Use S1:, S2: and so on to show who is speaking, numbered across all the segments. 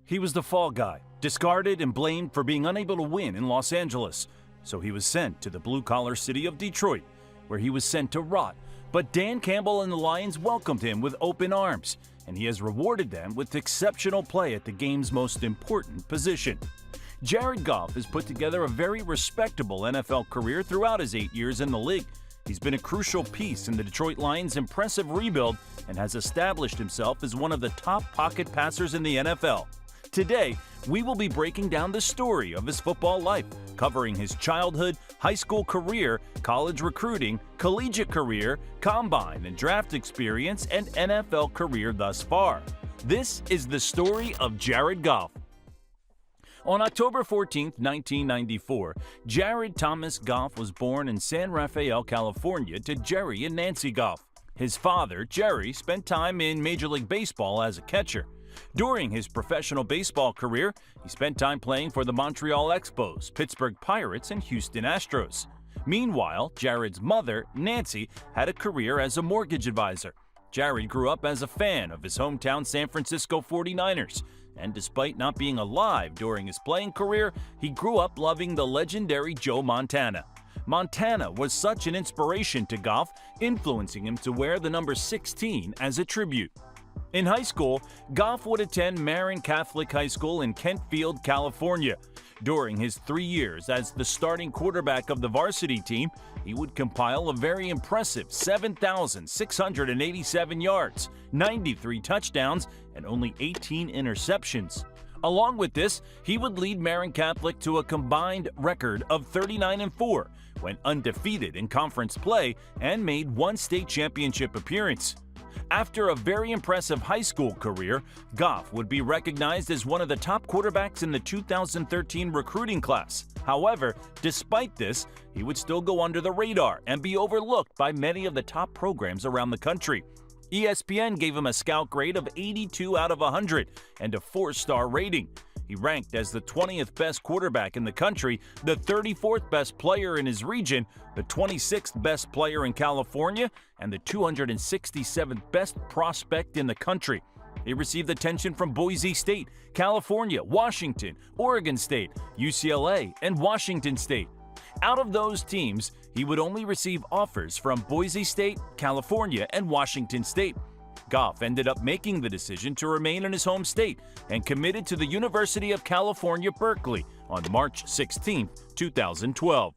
S1: He was the fall guy, discarded and blamed for being unable to win in Los Angeles. So he was sent to the blue-collar city of Detroit, where he was sent to rot. But Dan Campbell and the Lions welcomed him with open arms, and he has rewarded them with exceptional play at the game's most important position. Jared Goff has put together a very respectable NFL career throughout his 8 years in the league. He's been a crucial piece in the Detroit Lions' impressive rebuild and has established himself as one of the top pocket passers in the NFL. Today, we will be breaking down the story of his football life, covering his childhood, high school career, college recruiting, collegiate career, combine and draft experience, and NFL career thus far. This is the story of Jared Goff. On October 14, 1994, Jared Thomas Goff was born in San Rafael, California to Jerry and Nancy Goff. His father, Jerry, spent time in Major League Baseball as a catcher. During his professional baseball career, he spent time playing for the Montreal Expos, Pittsburgh Pirates, and Houston Astros. Meanwhile, Jared's mother, Nancy, had a career as a mortgage advisor. Jared grew up as a fan of his hometown San Francisco 49ers, and despite not being alive during his playing career, he grew up loving the legendary Joe Montana. Montana was such an inspiration to Goff, influencing him to wear the number 16 as a tribute. In high school, Goff would attend Marin Catholic High School in Kentfield, California. During his 3 years as the starting quarterback of the varsity team, he would compile a very impressive 7,687 yards, 93 touchdowns, and only 18 interceptions. Along with this, he would lead Marin Catholic to a combined record of 39-4, went undefeated in conference play, and made one state championship appearance. After a very impressive high school career, Goff would be recognized as one of the top quarterbacks in the 2013 recruiting class. However, despite this, he would still go under the radar and be overlooked by many of the top programs around the country. ESPN gave him a scout grade of 82 out of 100 and a 4-star rating. He ranked as the 20th best quarterback in the country, the 34th best player in his region, the 26th best player in California, and the 267th best prospect in the country. He received attention from Boise State, California, Washington, Oregon State, UCLA, and Washington State. Out of those teams, he would only receive offers from Boise State, California, and Washington State. Goff ended up making the decision to remain in his home state and committed to the University of California, Berkeley on March 16, 2012.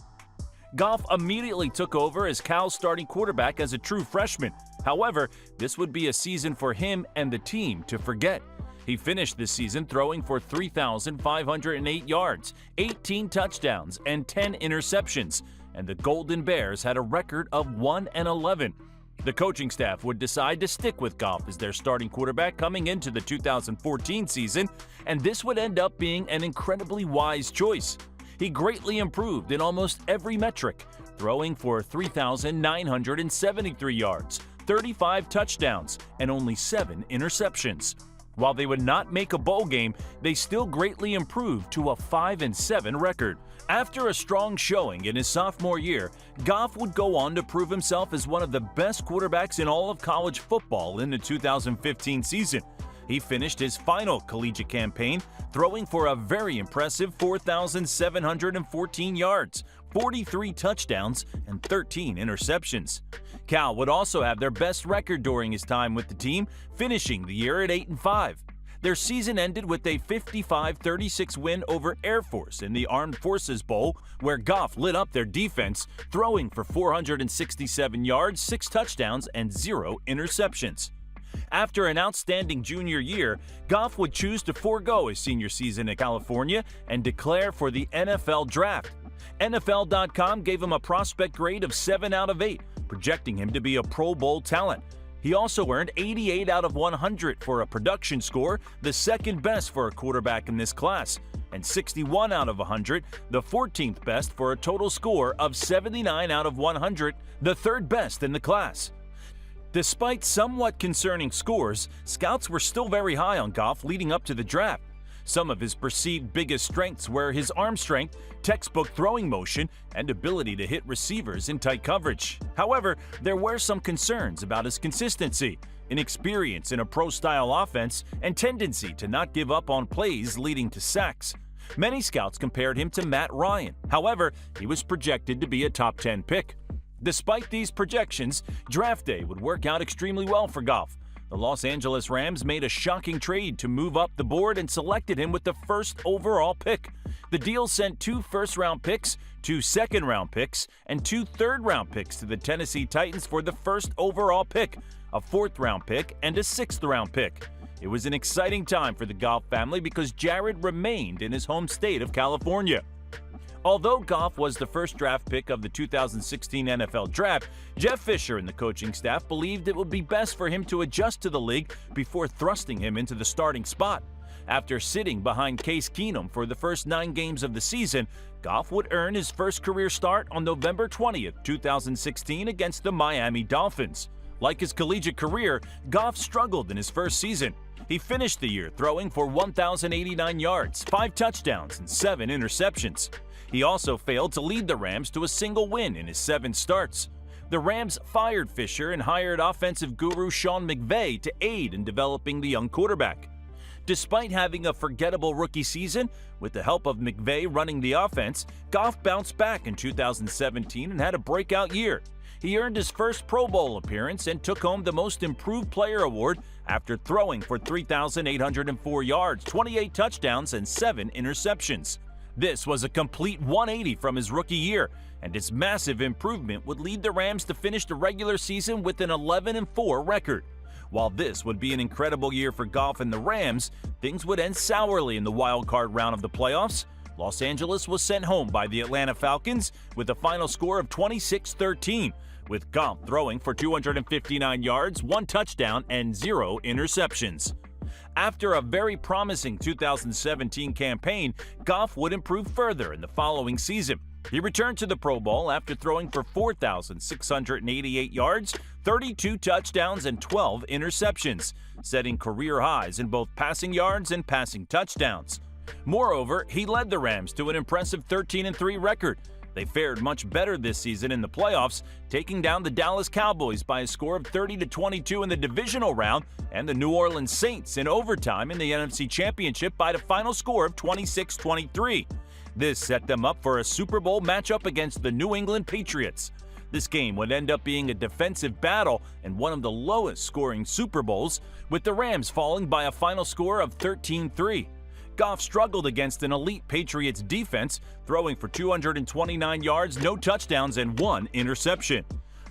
S1: Goff immediately took over as Cal's starting quarterback as a true freshman. However, this would be a season for him and the team to forget. He finished this season throwing for 3,508 yards, 18 touchdowns, and 10 interceptions, and the Golden Bears had a record of 1-11. The coaching staff would decide to stick with Goff as their starting quarterback coming into the 2014 season, and this would end up being an incredibly wise choice. He greatly improved in almost every metric, throwing for 3,973 yards, 35 touchdowns, and only 7 interceptions. While they would not make a bowl game, they still greatly improved to a 5-7 record. After a strong showing in his sophomore year, Goff would go on to prove himself as one of the best quarterbacks in all of college football in the 2015 season. He finished his final collegiate campaign throwing for a very impressive 4,714 yards, 43 touchdowns, and 13 interceptions. Cal would also have their best record during his time with the team, finishing the year at 8-5. Their season ended with a 55-36 win over Air Force in the Armed Forces Bowl, where Goff lit up their defense, throwing for 467 yards, 6 touchdowns, and 0 interceptions. After an outstanding junior year, Goff would choose to forego his senior season in California and declare for the NFL draft. NFL.com gave him a prospect grade of 7 out of 8, projecting him to be a Pro Bowl talent. He also earned 88 out of 100 for a production score, the second best for a quarterback in this class, and 61 out of 100, the 14th best for a total score of 79 out of 100, the third best in the class. Despite somewhat concerning scores, scouts were still very high on Goff leading up to the draft. Some of his perceived biggest strengths were his arm strength, textbook throwing motion, and ability to hit receivers in tight coverage. However, there were some concerns about his consistency. inexperience in a pro-style offense, and tendency to not give up on plays leading to sacks. Many scouts compared him to Matt Ryan. However, he was projected to be a top 10 pick. Despite these projections, draft day would work out extremely well for Goff. The Los Angeles Rams made a shocking trade to move up the board and selected him with the first overall pick. The deal sent 2 first-round picks, 2 second-round picks, and 2 third-round picks to the Tennessee Titans for the first overall pick, a 4th-round pick, and a 6th-round pick. It was an exciting time for the Goff family because Jared remained in his home state of California. Although Goff was the first draft pick of the 2016 NFL Draft, Jeff Fisher and the coaching staff believed it would be best for him to adjust to the league before thrusting him into the starting spot. After sitting behind Case Keenum for the first 9 games of the season, Goff would earn his first career start on November 20, 2016 against the Miami Dolphins. Like his collegiate career, Goff struggled in his first season. He finished the year throwing for 1,089 yards, 5 touchdowns, and 7 interceptions. He also failed to lead the Rams to a single win in his 7 starts. The Rams fired Fisher and hired offensive guru Sean McVay to aid in developing the young quarterback. Despite having a forgettable rookie season, with the help of McVay running the offense, Goff bounced back in 2017 and had a breakout year. He earned his first Pro Bowl appearance and took home the Most Improved Player award after throwing for 3,804 yards, 28 touchdowns, and 7 interceptions. This was a complete 180 from his rookie year, and his massive improvement would lead the Rams to finish the regular season with an 11-4 record. While this would be an incredible year for Goff and the Rams, things would end sourly in the wild-card round of the playoffs. Los Angeles was sent home by the Atlanta Falcons with a final score of 26-13, with Goff throwing for 259 yards, 1 touchdown, and 0 interceptions. After a very promising 2017 campaign, Goff would improve further in the following season. He returned to the Pro Bowl after throwing for 4,688 yards, 32 touchdowns, and 12 interceptions, setting career highs in both passing yards and passing touchdowns. Moreover, he led the Rams to an impressive 13-3 record. They fared much better this season in the playoffs, taking down the Dallas Cowboys by a score of 30-22 in the divisional round and the New Orleans Saints in overtime in the NFC Championship by the final score of 26-23. This set them up for a Super Bowl matchup against the New England Patriots. This game would end up being a defensive battle and one of the lowest scoring Super Bowls, with the Rams falling by a final score of 13-3. Goff struggled against an elite Patriots defense, throwing for 229 yards, no touchdowns, and 1 interception.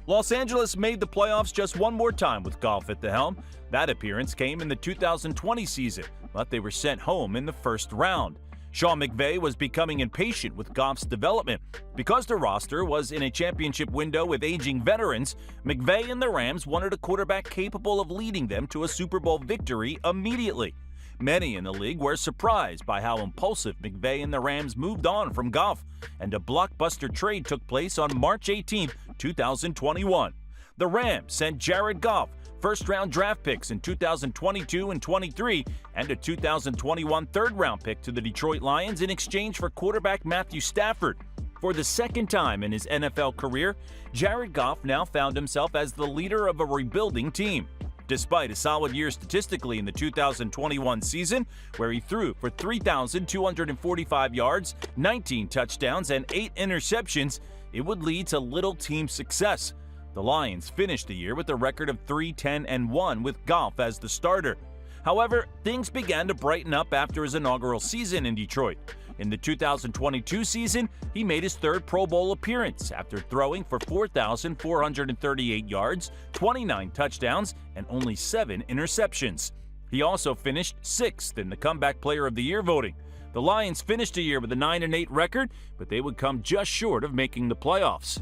S1: Los Angeles made the playoffs just one more time with Goff at the helm. That appearance came in the 2020 season, but they were sent home in the first round. Sean McVay was becoming impatient with Goff's development. Because the roster was in a championship window with aging veterans, McVay and the Rams wanted a quarterback capable of leading them to a Super Bowl victory immediately. Many in the league were surprised by how impulsive McVay and the Rams moved on from Goff, and a blockbuster trade took place on March 18, 2021. The Rams sent Jared Goff, first-round draft picks in 2022 and 23, and a 2021 third-round pick to the Detroit Lions in exchange for quarterback Matthew Stafford. For the second time in his NFL career, Jared Goff now found himself as the leader of a rebuilding team. Despite a solid year statistically in the 2021 season, where he threw for 3,245 yards, 19 touchdowns, and 8 interceptions, it would lead to little team success. The Lions finished the year with a record of 3-10-1 with Goff as the starter. However, things began to brighten up after his inaugural season in Detroit. In the 2022 season, he made his third Pro Bowl appearance after throwing for 4,438 yards, 29 touchdowns, and only 7 interceptions. He also finished 6th in the Comeback Player of the Year voting. The Lions finished the year with a 9-8 record, but they would come just short of making the playoffs.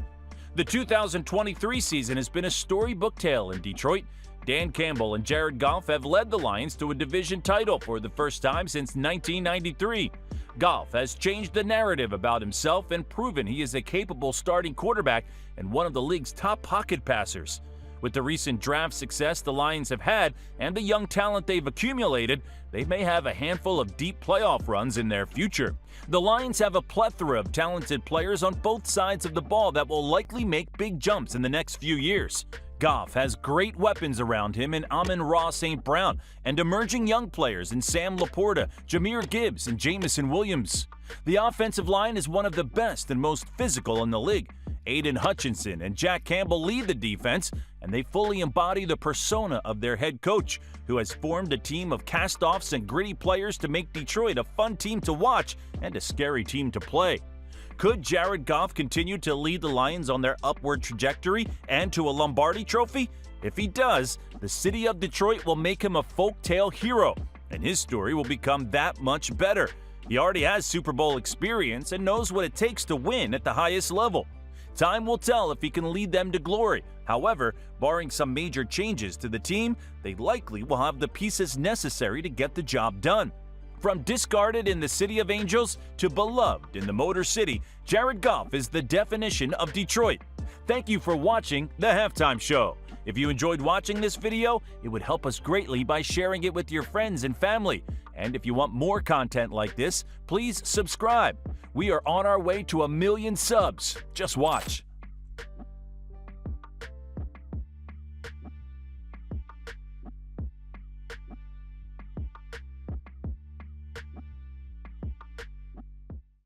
S1: The 2023 season has been a storybook tale in Detroit. Dan Campbell and Jared Goff have led the Lions to a division title for the first time since 1993. Goff has changed the narrative about himself and proven he is a capable starting quarterback and one of the league's top pocket passers. With the recent draft success the Lions have had and the young talent they've accumulated, they may have a handful of deep playoff runs in their future. The Lions have a plethora of talented players on both sides of the ball that will likely make big jumps in the next few years. Goff has great weapons around him in Amon-Ra St. Brown and emerging young players in Sam Laporta, Jahmyr Gibbs, and Jamison Williams. The offensive line is one of the best and most physical in the league. Aiden Hutchinson and Jack Campbell lead the defense, and they fully embody the persona of their head coach, who has formed a team of cast-offs and gritty players to make Detroit a fun team to watch and a scary team to play. Could Jared Goff continue to lead the Lions on their upward trajectory and to a Lombardi trophy? If he does, the city of Detroit will make him a folktale hero, and his story will become that much better. He already has Super Bowl experience and knows what it takes to win at the highest level. Time will tell if he can lead them to glory. However, barring some major changes to the team, they likely will have the pieces necessary to get the job done. From discarded in the City of Angels to beloved in the Motor City, Jared Goff is the definition of Detroit. Thank you for watching The Halftime Show. If you enjoyed watching this video, it would help us greatly by sharing it with your friends and family. And if you want more content like this, please subscribe. We are on our way to 1 million subs. Just watch.